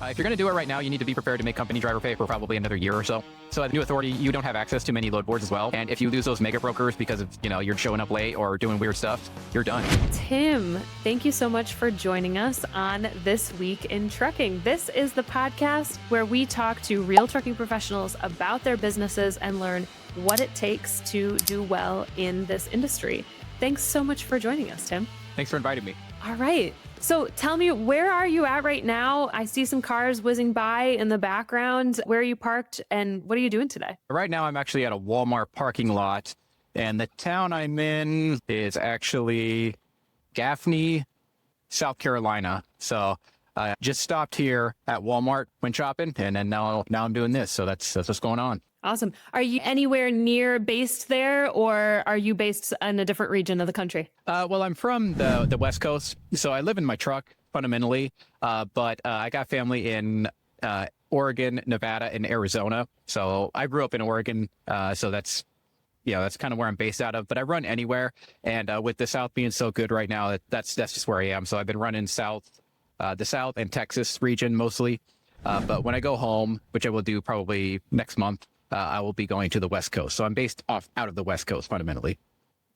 If you're going to do it right now, you need to be prepared to make company driver pay for probably another year or so. So at the new authority, you don't have access to many load boards as well. And if you lose those mega brokers because of, you're showing up late or doing weird stuff, you're done. Tim, thank you so much for joining us on This Week in Trucking. This is the podcast where we talk to real trucking professionals about their businesses and learn what it takes to do well in this industry. Thanks so much for joining us, Tim. Thanks for inviting me. All right. So tell me, where are you at right now? I see some cars whizzing by in the background. Where are you parked and what are you doing today? Right now, I'm actually at a Walmart parking lot, and the town I'm in is actually Gaffney, South Carolina. So I just stopped here at Walmart, went shopping, and then now I'm doing this. So that's what's going on. Awesome. Are you anywhere near based there, or are you based in a different region of the country? Well, I'm from the West Coast, so I live in my truck fundamentally, but I got family in Oregon, Nevada, and Arizona. So I grew up in Oregon, so that's kind of where I'm based out of. But I run anywhere, and with the South being so good right now, that's just where I am. So I've been running the South and Texas region mostly. But when I go home, which I will do probably next month, I will be going to the West Coast. So I'm based out of the West Coast fundamentally.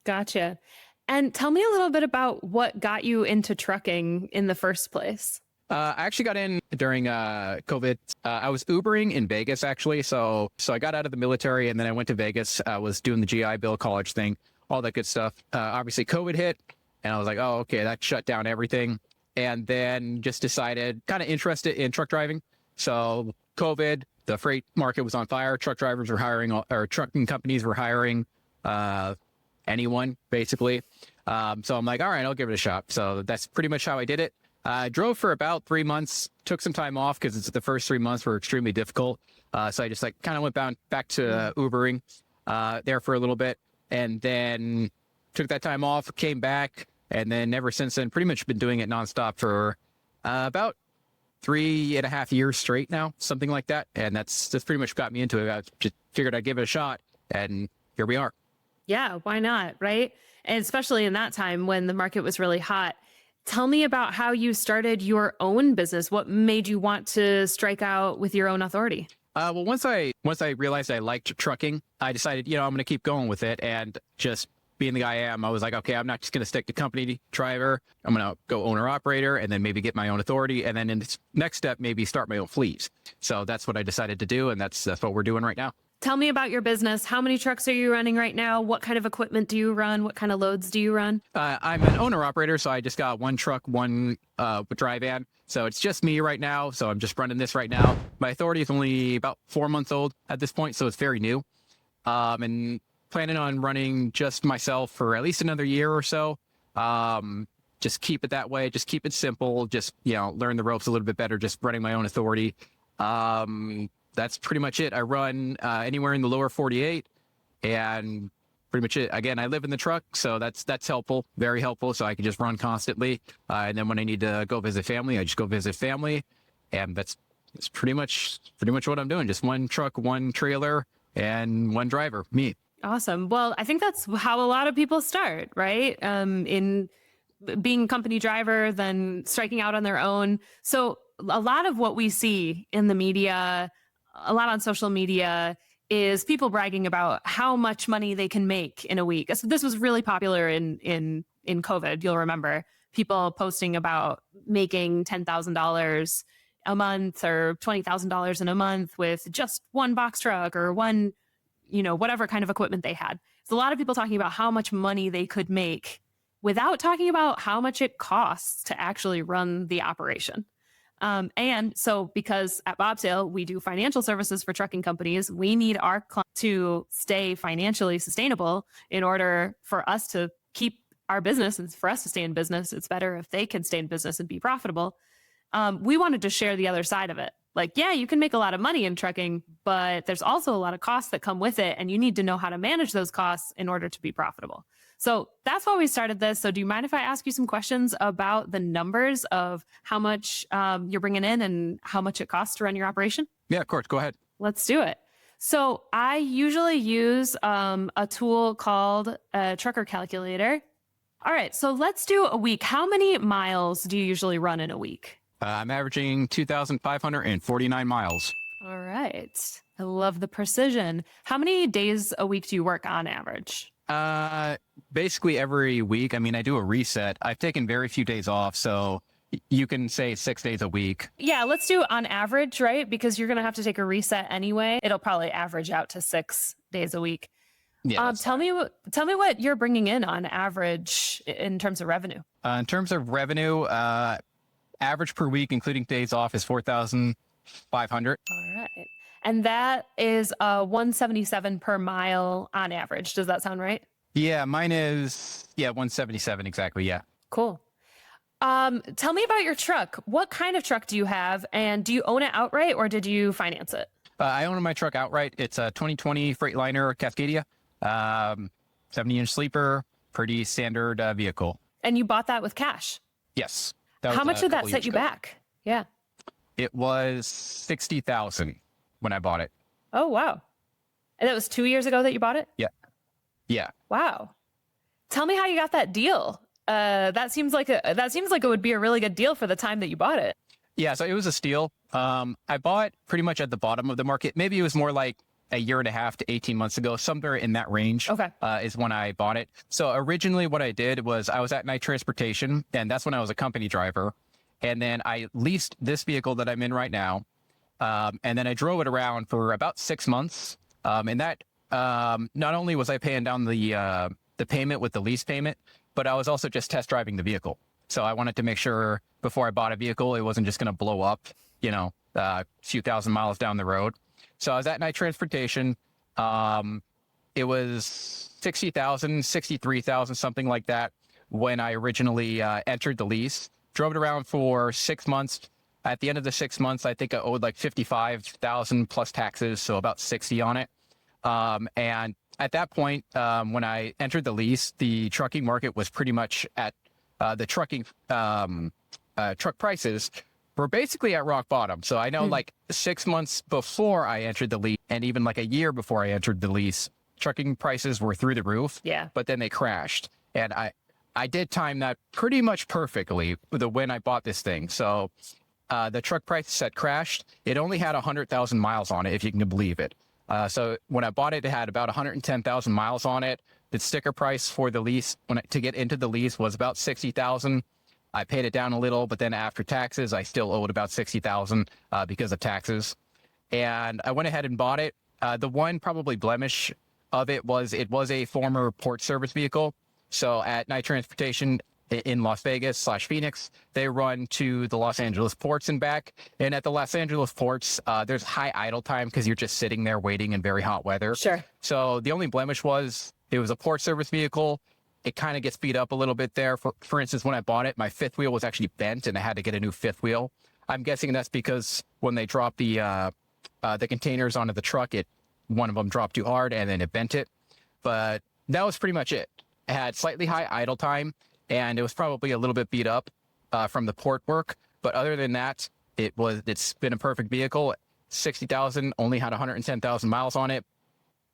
Gotcha. And tell me a little bit about what got you into trucking in the first place. I actually got in during COVID. I was Ubering in Vegas, actually. So I got out of the military and then I went to Vegas. I was doing the GI Bill college thing, all that good stuff. Obviously, COVID hit and I was like, oh, okay, that shut down everything. And then just decided, kind of interested in truck driving. So COVID, the freight market was on fire. Truck drivers were hiring, or trucking companies were hiring anyone, basically. So I'm like, all right, I'll give it a shot. So that's pretty much how I did it. I drove for about 3 months, took some time off because the first 3 months were extremely difficult. So I just kind of went back to Ubering there for a little bit, and then took that time off, came back, and then ever since then, pretty much been doing it nonstop for about 3.5 years straight now, something like that. And that's pretty much got me into it. I just figured I'd give it a shot, and here we are. Yeah, why not, right? And especially in that time when the market was really hot. Tell me about how you started your own business. What made you want to strike out with your own authority? Well, once I realized I liked trucking, I decided, I'm going to keep going with it. And just being the guy I am, I was like, okay, I'm not just going to stick to company driver. I'm going to go owner operator and then maybe get my own authority. And then in the next step, maybe start my own fleet. So that's what I decided to do. And that's what we're doing right now. Tell me about your business. How many trucks are you running right now? What kind of equipment do you run? What kind of loads do you run? I'm an owner operator. So I just got one truck, one dry van. So it's just me right now. So I'm just running this right now. My authority is only about 4 months old at this point. So it's very new. And planning on running just myself for at least another year or so. Just keep it that way. Just keep it simple. Just, learn the ropes a little bit better, just running my own authority. That's pretty much it. I run anywhere in the lower 48 and pretty much it. Again, I live in the truck, so that's helpful, very helpful. So I can just run constantly. And then when I need to go visit family, I just go visit family. And that's pretty much what I'm doing. Just one truck, one trailer, and one driver, me. Awesome. Well, I think that's how a lot of people start, right? In being company driver, then striking out on their own. So a lot of what we see in the media, a lot on social media, is people bragging about how much money they can make in a week. So this was really popular in COVID. You'll remember people posting about making $10,000 a month or $20,000 in a month with just one box truck or one, whatever kind of equipment they had. There's a lot of people talking about how much money they could make without talking about how much it costs to actually run the operation. And so because at Bobtail, we do financial services for trucking companies, we need our clients to stay financially sustainable in order for us to keep our business. And for us to stay in business, it's better if they can stay in business and be profitable. We wanted to share the other side of it. Like, yeah, you can make a lot of money in trucking, but there's also a lot of costs that come with it. And you need to know how to manage those costs in order to be profitable. So that's why we started this. So do you mind if I ask you some questions about the numbers of how much you're bringing in and how much it costs to run your operation? Yeah, of course. Go ahead. Let's do it. So I usually use a tool called a trucker calculator. All right. So let's do a week. How many miles do you usually run in a week? I'm averaging 2,549 miles. All right. I love the precision. How many days a week do you work on average? Basically every week. I mean, I do a reset. I've taken very few days off, so you can say 6 days a week. Yeah, let's do on average, right? Because you're going to have to take a reset anyway. It'll probably average out to 6 days a week. Yeah. Tell me what you're bringing in on average in terms of revenue. In terms of revenue, average per week, including days off, is 4,500. All right. And that is 177 per mile on average. Does that sound right? Yeah, mine is 177 exactly. Yeah. Cool. Tell me about your truck. What kind of truck do you have, and do you own it outright or did you finance it? I own my truck outright. It's a 2020 Freightliner Cascadia, 70-inch sleeper, pretty standard vehicle. And you bought that with cash? Yes. How much did that set you back? Yeah. It was $60,000 when I bought it. Oh, wow. And that was 2 years ago that you bought it? Yeah. Yeah. Wow. Tell me how you got that deal. That seems like it would be a really good deal for the time that you bought it. Yeah, so it was a steal. I bought pretty much at the bottom of the market. Maybe it was more like a year and a half to 18 months ago, somewhere in that range. Okay. Is when I bought it. So originally what I did was I was at Night Transportation, and that's when I was a company driver. And then I leased this vehicle that I'm in right now. And then I drove it around for about 6 months. And that not only was I paying down the payment with the lease payment, but I was also just test driving the vehicle. So I wanted to make sure before I bought a vehicle, it wasn't just going to blow up, a few thousand miles down the road. So I was at Night Transportation. It was 60,000, 63,000, something like that when I originally entered the lease. Drove it around for 6 months. At the end of the 6 months, I think I owed like 55,000 plus taxes, so about 60 on it. And at that point, when I entered the lease, the trucking market was pretty much at the trucking truck prices were basically at rock bottom. So I know like 6 months before I entered the lease, and even like a year before I entered the lease, trucking prices were through the roof. Yeah. But then they crashed, and I did time that pretty much perfectly when I bought this thing. So the truck prices had crashed. It only had 100,000 miles on it, if you can believe it. So when I bought it, it had about 110,000 miles on it. The sticker price for the lease to get into the lease was about 60,000. I paid it down a little, but then after taxes, I still owed about 60,000 because of taxes. And I went ahead and bought it. The one probably blemish of it was a former port service vehicle. So at Night Transportation in Las Vegas / Phoenix, they run to the Los Angeles ports and back. And at the Los Angeles ports, there's high idle time because you're just sitting there waiting in very hot weather. Sure. So the only blemish was it was a port service vehicle. It kind of gets beat up a little bit there. For instance, when I bought it, my fifth wheel was actually bent and I had to get a new fifth wheel. I'm guessing that's because when they dropped the containers onto the truck, one of them dropped too hard and then it bent it. But that was pretty much it. It had slightly high idle time, and it was probably a little bit beat up from the port work. But other than that, it's been a perfect vehicle. 60,000, only had 110,000 miles on it,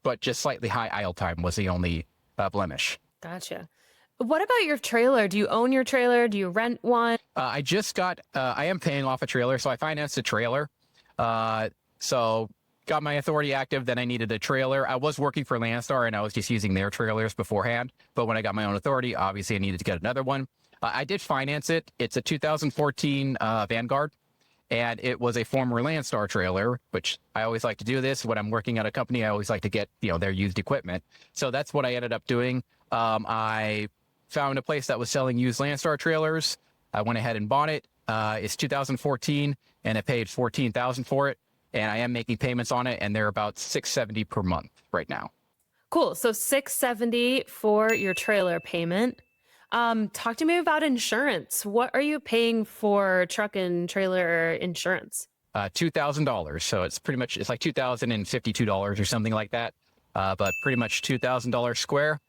but just slightly high idle time was the only blemish. Gotcha. What about your trailer? Do you own your trailer? Do you rent one? I am paying off a trailer, so I financed a trailer. So got my authority active, then I needed a trailer. I was working for Landstar, and I was just using their trailers beforehand. But when I got my own authority, obviously I needed to get another one. I did finance it. It's a 2014 Vanguard, and it was a former Landstar trailer, which I always like to do this. When I'm working at a company, I always like to get their used equipment. So that's what I ended up doing. I found a place that was selling used Landstar trailers. I went ahead and bought it. It's 2014, and I paid $14,000 for it. And I am making payments on it, and they're about $670 per month right now. Cool. So $670 for your trailer payment. Talk to me about insurance. What are you paying for truck and trailer insurance? $2,000. So it's like $2,052 or something like that. But pretty much $2,000 square.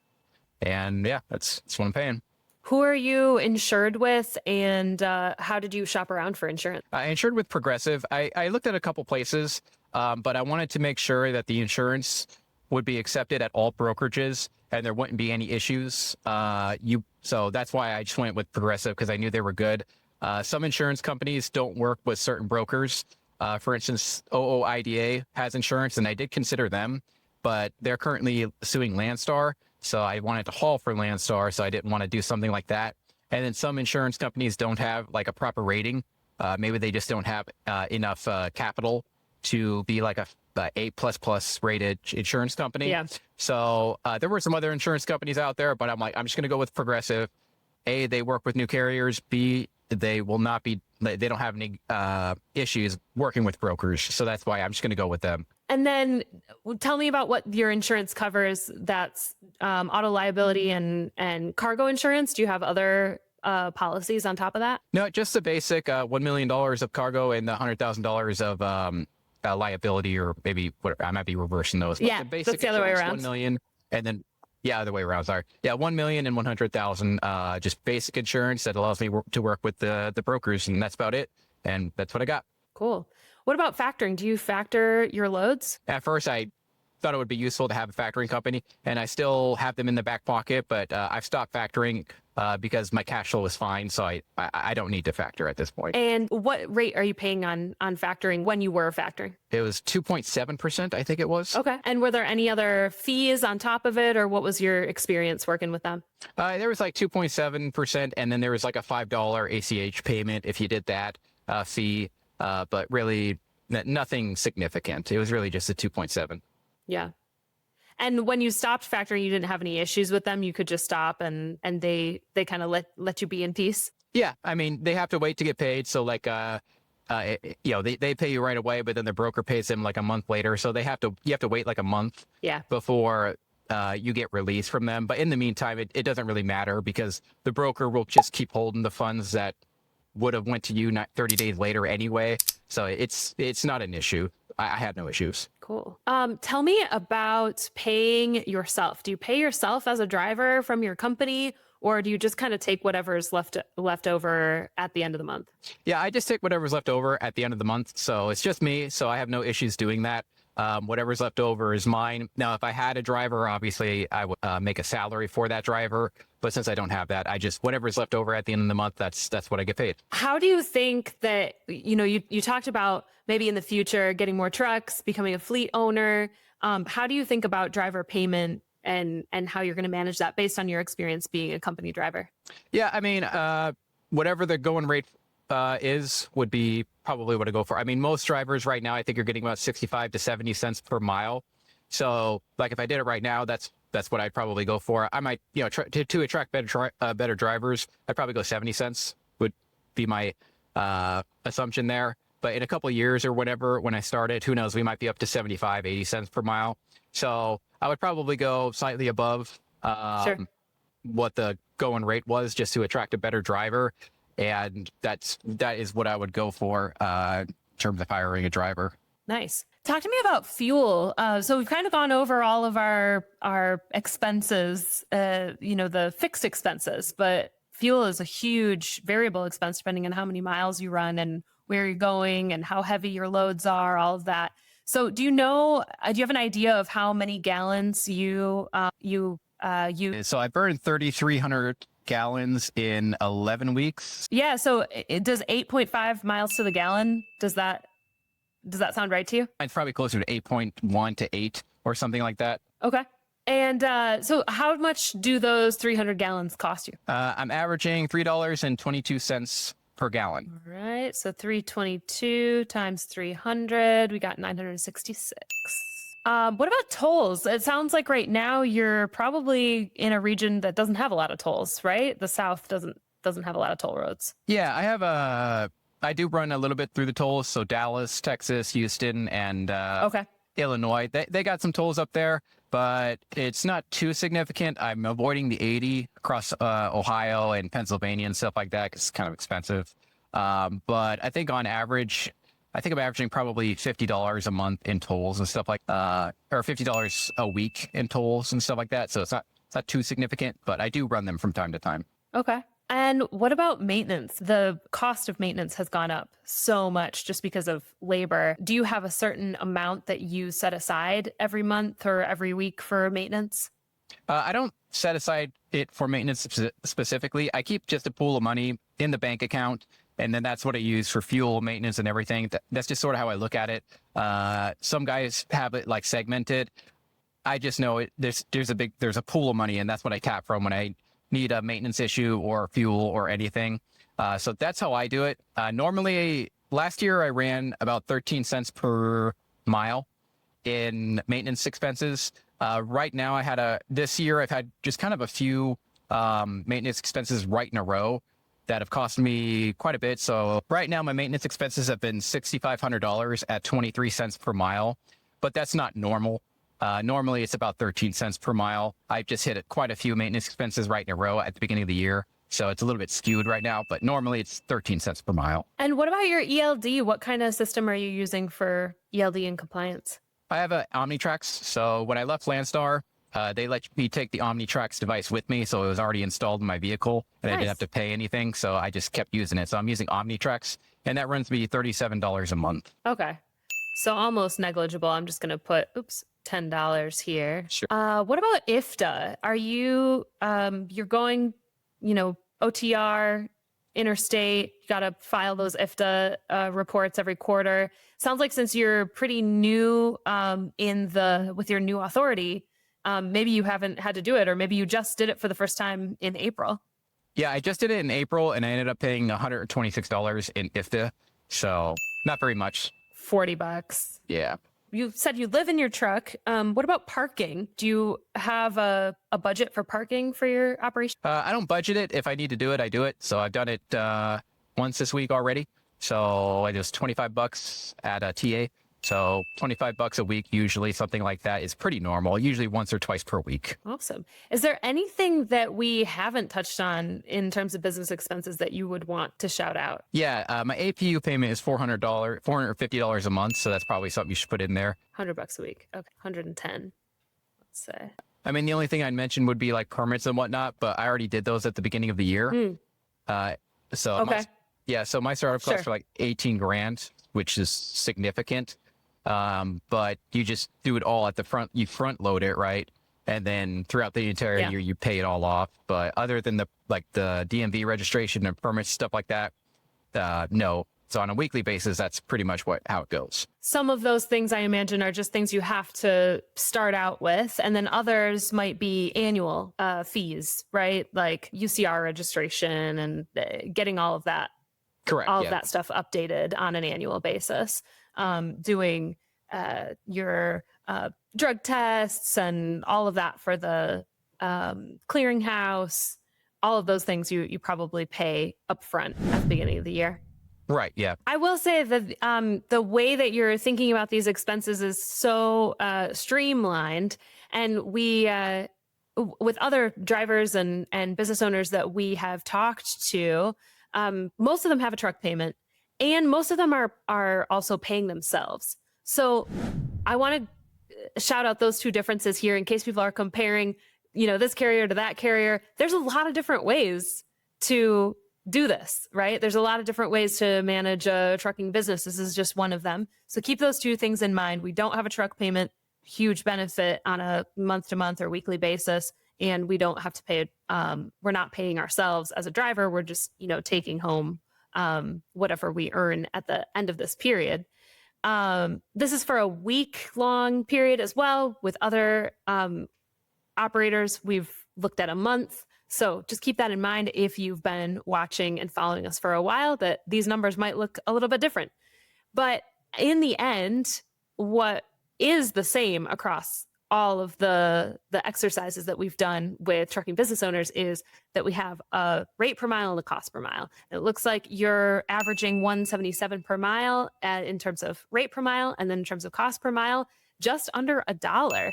And yeah, that's what I'm paying. Who are you insured with, and how did you shop around for insurance? I insured with Progressive. I looked at a couple places, but I wanted to make sure that the insurance would be accepted at all brokerages and there wouldn't be any issues. So that's why I just went with Progressive, because I knew they were good. Some insurance companies don't work with certain brokers. For instance, OOIDA has insurance, and I did consider them, but they're currently suing Landstar. So I wanted to haul for Landstar, so I didn't want to do something like that. And then some insurance companies don't have like a proper rating. Maybe they just don't have enough capital to be like a A++ rated insurance company. Yeah. So there were some other insurance companies out there, but I'm like, I'm just going to go with Progressive. A, they work with new carriers. B, they will not be, they don't have any issues working with brokers. So that's why I'm just going to go with them. And then tell me about what your insurance covers. That's auto liability and cargo insurance. Do you have other policies on top of that? No, just the basic $1 million of cargo and the $100,000 of liability, or maybe what I might be reversing those. But Yeah, the basic that's the other way around. 1 million, and then other way around. Sorry, 1 million and 100,000, just basic insurance that allows me to work with the brokers, and that's about it. And that's what I got. Cool. What about factoring? Do you factor your loads? At first, I thought it would be useful to have a factoring company, and I still have them in the back pocket, but I've stopped factoring because my cash flow is fine, so I don't need to factor at this point. And what rate are you paying on factoring when you were factoring? It was 2.7%, I think it was. Okay. And were there any other fees on top of it, or what was your experience working with them? There was like 2.7%, and then there was like a $5 ACH payment if you did that fee, but really nothing significant. It was really just a 2.7. Yeah. And when you stopped factoring, you didn't have any issues with them. You could just stop and they kind of let you be in peace. Yeah. I mean, they have to wait to get paid. So like, they pay you right away, but then the broker pays them like a month later. So you have to wait like a month before you get released from them. But in the meantime, it doesn't really matter because the broker will just keep holding the funds that would have went to you 30 days later anyway. So it's not an issue. I had no issues. Cool. Tell me about paying yourself. Do you pay yourself as a driver from your company, or do you just kind of take whatever's left over at the end of the month? Yeah, I just take whatever's left over at the end of the month. So it's just me. So I have no issues doing that. Whatever's left over is mine. Now, if I had a driver, obviously I would make a salary for that driver. But since I don't have that, I just whatever's left over at the end of the month, that's what I get paid. How do you think that, you talked about maybe in the future getting more trucks, becoming a fleet owner. How do you think about driver payment and how you're going to manage that based on your experience being a company driver? Yeah, I mean, whatever the going rate would be probably what I go for. I mean, most drivers right now, I think you're getting about 65 to 70 cents per mile. So like if I did it right now, that's what I'd probably go for. I might, to attract better drivers, I'd probably go 70 cents would be my assumption there. But in a couple of years or whatever, when I started, who knows, we might be up to 75, 80 cents per mile. So I would probably go slightly above what the going rate was just to attract a better driver. And that is what I would go for in terms of hiring a driver. Nice. Talk to me about fuel. So we've kind of gone over all of our expenses, the fixed expenses, but fuel is a huge variable expense depending on how many miles you run and where you're going and how heavy your loads are, all of that. So do you have an idea of how many gallons you use? So I burned 3,300 gallons in 11 weeks. Yeah. So it does 8.5 miles to the gallon. Does that sound right to you? It's probably closer to 8.1 to 8 or something like that. Okay. And so how much do those 300 gallons cost you? I'm averaging $3.22 per gallon. All right. So 322 times 300, we got 966. What about tolls? It sounds like right now you're probably in a region that doesn't have a lot of tolls, right? The South doesn't have a lot of toll roads. Yeah, I do run a little bit through the tolls. So Dallas, Texas, Houston, and Illinois, they got some tolls up there, but it's not too significant. I'm avoiding the 80 across Ohio and Pennsylvania and stuff like that because it's kind of expensive. But I think on average, I'm averaging probably $50 a month in tolls and stuff like or $50 a week in tolls and stuff like that. So it's not too significant, but I do run them from time to time. Okay. And what about maintenance? The cost of maintenance has gone up so much just because of labor. Do you have a certain amount that you set aside every month or every week for maintenance? I don't set aside it for maintenance specifically. I keep just a pool of money in the bank account And then that's what I use for fuel maintenance and everything. That's just sort of how I look at it. Some guys have it like segmented. I just know it. There's a pool of money, and that's what I cap from when I need a maintenance issue or fuel or anything. So that's how I do it. Normally, last year I ran about 13 cents per mile in maintenance expenses. Right now, this year I've had just kind of a few maintenance expenses right in a row that have cost me quite a bit. So right now, my maintenance expenses have been $6,500 at 23 cents per mile, but that's not normal. Normally, it's about 13 cents per mile. I've just hit quite a few maintenance expenses right in a row at the beginning of the year. So it's a little bit skewed right now, but normally it's 13 cents per mile. And what about your ELD? What kind of system are you using for ELD and compliance? I have an OmniTrax. So when I left Landstar, they let me take the OmniTrax device with me. So it was already installed in my vehicle and I didn't have to pay anything. So I just kept using it. So I'm using OmniTrax and that runs me $37 a month. Okay. So almost negligible. I'm just going to put, $10 here. Sure. What about IFTA? Are you, you're going, OTR, interstate, you got to file those IFTA reports every quarter. Sounds like since you're pretty new with your new authority, maybe you haven't had to do it, or maybe you just did it for the first time in April. Yeah, I just did it in April and I ended up paying $126 in IFTA. So not very much. $40. Yeah. You said you live in your truck. What about parking? Do you have a budget for parking for your operation? I don't budget it. If I need to do it, I do it. So I've done it once this week already. So it was $25 at a TA. So $25 a week, usually something like that is pretty normal, usually once or twice per week. Awesome. Is there anything that we haven't touched on in terms of business expenses that you would want to shout out? Yeah, my APU payment is $450 a month. So that's probably something you should put in there. $100 a week. Okay, 110. Let's say. I mean, the only thing I'd mention would be like permits and whatnot, but I already did those at the beginning of the year. So my startup costs for like 18 grand, which is significant. But you just do it all at the front, you front load it, right? And then throughout the entire year, you pay it all off. But other than the DMV registration and permits, stuff like that, no. So on a weekly basis, that's pretty much how it goes. Some of those things I imagine are just things you have to start out with. And then others might be annual fees, right? Like UCR registration and getting all of that. Correct. All of that stuff updated on an annual basis. Doing your drug tests and all of that for the clearinghouse, all of those things you probably pay upfront at the beginning of the year. Right. Yeah. I will say that the way that you're thinking about these expenses is so streamlined, and we with other drivers and business owners that we have talked to, most of them have a truck payment. And most of them are also paying themselves. So I want to shout out those two differences here in case people are comparing, this carrier to that carrier. There's a lot of different ways to do this, right? There's a lot of different ways to manage a trucking business. This is just one of them. So keep those two things in mind. We don't have a truck payment, huge benefit on a month-to-month or weekly basis. And we don't have to pay, we're not paying ourselves as a driver. We're just, taking home whatever we earn at the end of this period. This is for a week-long period as well. With other operators, we've looked at a month. So just keep that in mind if you've been watching and following us for a while, that these numbers might look a little bit different. But in the end, what is the same across all of the exercises that we've done with trucking business owners is that we have a rate per mile and a cost per mile. It looks like you're averaging 177 per mile in terms of rate per mile, and then in terms of cost per mile, just under $1.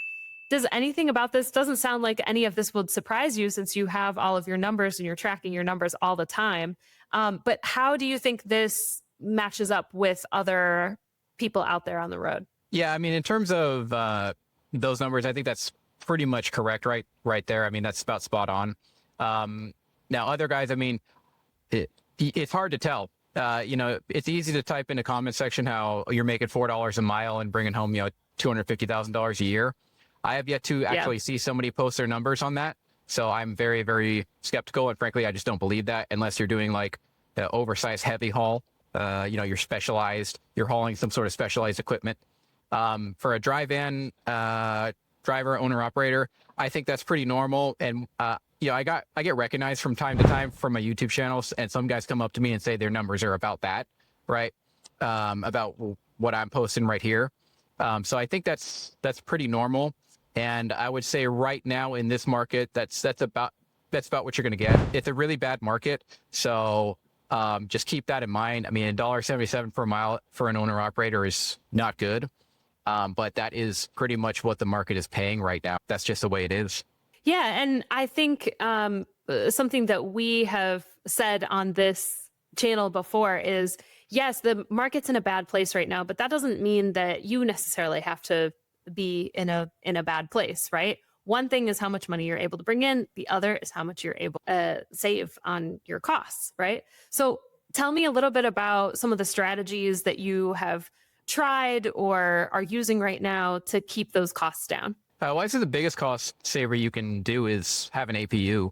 Does anything about this, doesn't sound like any of this would surprise you since you have all of your numbers and you're tracking your numbers all the time. But how do you think this matches up with other people out there on the road? Yeah, I mean, in terms of those numbers, I think that's pretty much correct right there. I mean, that's about spot on. Now, other guys, I mean, it's hard to tell. It's easy to type in the comment section how you're making $4 a mile and bringing home, $250,000 a year. I have yet to actually see somebody post their numbers on that. So I'm very, very skeptical. And frankly, I just don't believe that unless you're doing like oversized heavy haul. You're specialized, you're hauling some sort of specialized equipment. For a dry van driver, owner, operator, I think that's pretty normal. And I get recognized from time to time from my YouTube channels, and some guys come up to me and say their numbers are about that, right? About what I'm posting right here. So I think that's pretty normal. And I would say right now in this market, that's about what you're going to get. It's a really bad market. So just keep that in mind. I mean, $1.77 per mile for an owner operator is not good. But that is pretty much what the market is paying right now. That's just the way it is. Yeah. And I think something that we have said on this channel before is, yes, the market's in a bad place right now, but that doesn't mean that you necessarily have to be in a bad place, right? One thing is how much money you're able to bring in. The other is how much you're able to save on your costs, right? So tell me a little bit about some of the strategies that you have tried or are using right now to keep those costs down. Well, I say the biggest cost saver you can do is have an APU.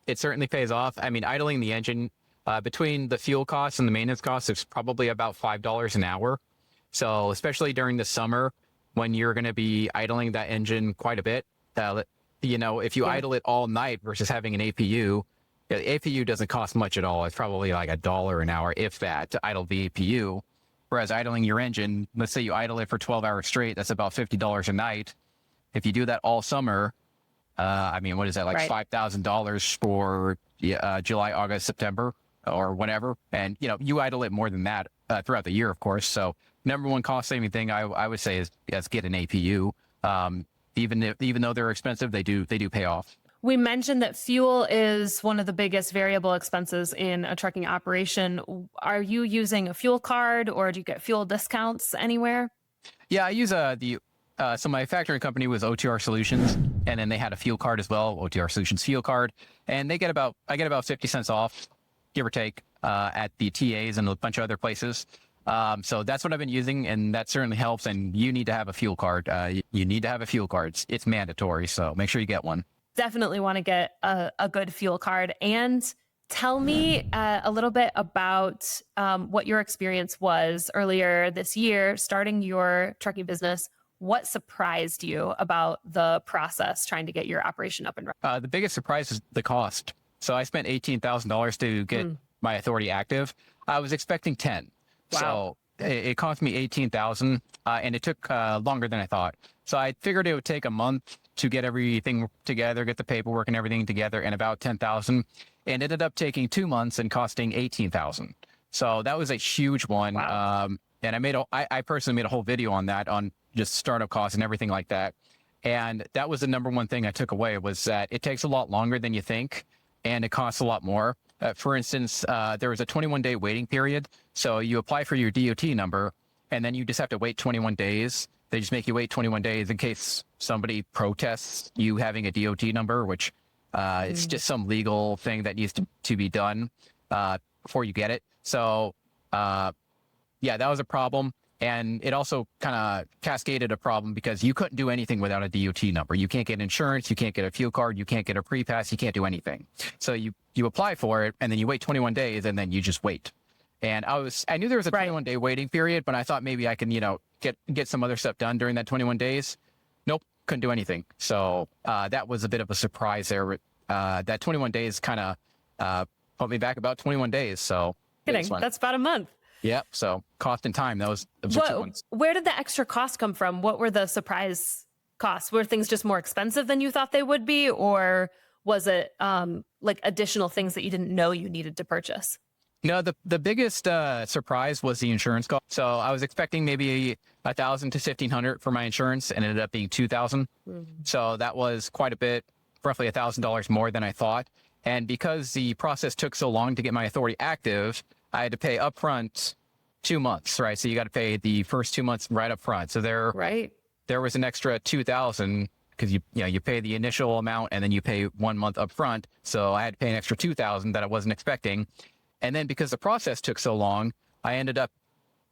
It certainly pays off. I mean, idling the engine between the fuel costs and the maintenance costs, it's probably about $5 an hour. So especially during the summer, when you're going to be idling that engine quite a bit, if you idle it all night versus having an APU, the APU doesn't cost much at all. It's probably like $1 an hour, if that, to idle the APU. Whereas idling your engine, let's say you idle it for 12 hours straight, that's about $50 a night. If you do that all summer, what is that, like $5,000 for July, August, September, or whatever? And, you idle it more than that throughout the year, of course. So number one cost saving thing I would say is get an APU. Even though they're expensive, they do pay off. We mentioned that fuel is one of the biggest variable expenses in a trucking operation. Are you using a fuel card, or do you get fuel discounts anywhere? Yeah, I use so my factoring company was OTR Solutions, and then they had a fuel card as well, OTR Solutions fuel card, and I get about 50 cents off, give or take, at the TAs and a bunch of other places. So that's what I've been using, and that certainly helps. And you need to have a fuel card. You need to have a fuel card. It's mandatory, so make sure you get one. Definitely want to get a good fuel card. And tell me a little bit about what your experience was earlier this year, starting your trucking business. What surprised you about the process trying to get your operation up and running? The biggest surprise is the cost. So I spent $18,000 to get my authority active. I was expecting 10. Wow. So it cost me $18,000, and it took longer than I thought. So I figured it would take a month to get everything together, get the paperwork and everything together, and about $10,000, and ended up taking 2 months and costing $18,000. So that was a huge one. Wow. And I personally made a whole video on that, on just startup costs and everything like that. And that was the number one thing I took away, was that it takes a lot longer than you think, and it costs a lot more. For instance, there was a 21-day waiting period. So you apply for your DOT number, and then you just have to wait 21 days. They just make you wait 21 days in case somebody protests you having a DOT number, which it's just some legal thing that needs to be done before you get it. So, that was a problem. And it also kind of cascaded a problem because you couldn't do anything without a DOT number. You can't get insurance, you can't get a fuel card, you can't get a pre-pass, you can't do anything. So you apply for it, and then you wait 21 days, and then you just wait. And I knew there was a 21-day waiting period, but I thought maybe I can, get some other stuff done during that 21 days. Nope, couldn't do anything. So that was a bit of a surprise there. That 21 days kind of put me back about 21 days. So kidding. That's about a month. Yep. So cost and time, those are two ones. Where did the extra costs come from? What were the surprise costs? Were things just more expensive than you thought they would be? Or was it like additional things that you didn't know you needed to purchase? No, the biggest surprise was the insurance cost. So I was expecting maybe $1,000 to $1,500 for my insurance, and it ended up being $2,000. So that was quite a bit, roughly $1,000 more than I thought. And because the process took so long to get my authority active, I had to pay upfront 2 months, right? So you got to pay the first 2 months right up front. So there was an extra $2,000 because you pay the initial amount and then you pay 1 month up front. So I had to pay an extra $2,000 that I wasn't expecting. And then because the process took so long, I ended up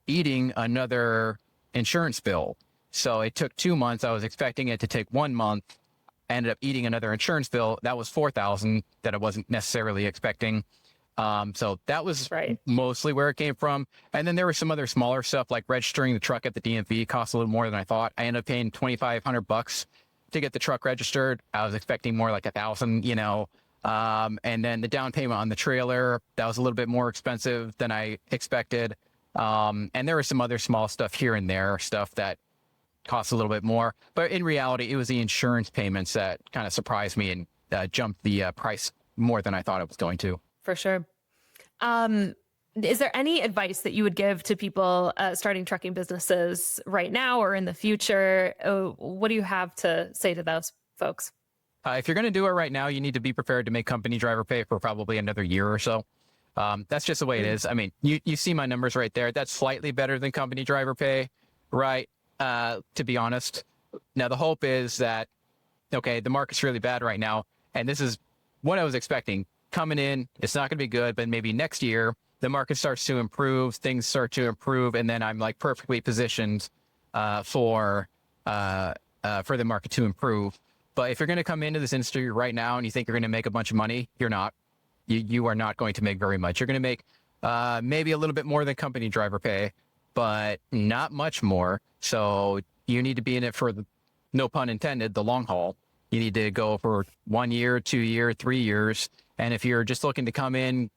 eating another insurance bill. So it took 2 months. I was expecting it to take 1 month. I ended up eating another insurance bill. That was $4,000 that I wasn't necessarily expecting. So that was Right. mostly where it came from. And then there was some other smaller stuff like registering the truck at the DMV cost a little more than I thought. I ended up paying $2,500 to get the truck registered. I was expecting more like 1,000, and then the down payment on the trailer, that was a little bit more expensive than I expected. And there was some other small stuff here and there, stuff that costs a little bit more. But in reality, it was the insurance payments that kind of surprised me and jumped the price more than I thought it was going to. For sure. Is there any advice that you would give to people starting trucking businesses right now or in the future? What do you have to say to those folks? If you're going to do it right now, you need to be prepared to make company driver pay for probably another year or so. That's just the way it is. I mean, you see my numbers right there. That's slightly better than company driver pay, right? To be honest. Now, the hope is that, okay, the market's really bad right now. And this is what I was expecting. Coming in, it's not going to be good, but maybe next year, the market starts to improve, things start to improve, and then I'm like perfectly positioned for the market to improve. But if you're going to come into this industry right now and you think you're going to make a bunch of money, you're not. You are not going to make very much. You're going to make maybe a little bit more than company driver pay, but not much more. So you need to be in it for the, no pun intended, the long haul. You need to go for 1 year, 2 year, 3 years. And if you're just looking to come in,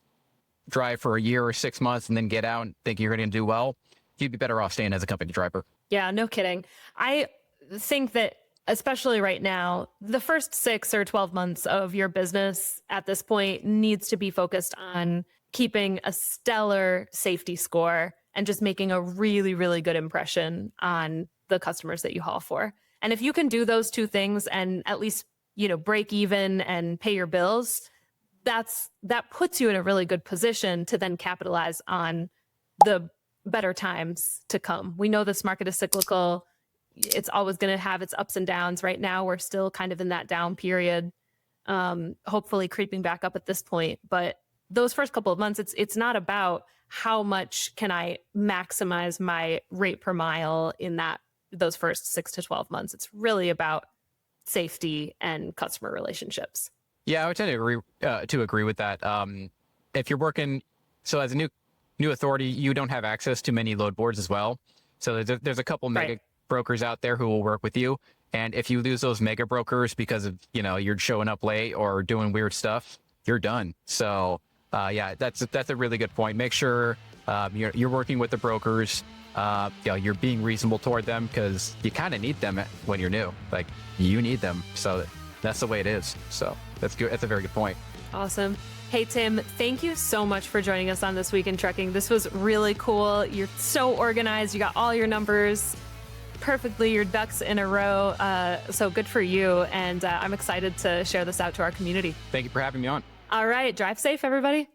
drive for a year or 6 months and then get out and think you're going to do well, you'd be better off staying as a company driver. Yeah, no kidding. I think that especially right now, the first 6 or 12 months of your business at this point needs to be focused on keeping a stellar safety score and just making a really, really good impression on the customers that you haul for. And if you can do those two things and at least, break even and pay your bills, that puts you in a really good position to then capitalize on the better times to come. We know this market is cyclical. It's always going to have its ups and downs. Right now, we're still kind of in that down period, hopefully creeping back up at this point. But those first couple of months, it's not about how much can I maximize my rate per mile in those first 6 to 12 months. It's really about safety and customer relationships. Yeah, I would tend to agree with that. If you're working, so as a new authority, you don't have access to many load boards as well. So there's a couple mega brokers out there who will work with you. And if you lose those mega brokers because of, you're showing up late or doing weird stuff, you're done. So yeah, that's a really good point. Make sure you're working with the brokers. You're being reasonable toward them because you kind of need them when you're new. Like you need them. So that's the way it is. So that's good. That's a very good point. Awesome. Hey, Tim, thank you so much for joining us on This Week in Trucking. This was really cool. You're so organized. You got all your numbers perfectly, your ducks in a row. So good for you. And I'm excited to share this out to our community. Thank you for having me on. All right. Drive safe, everybody.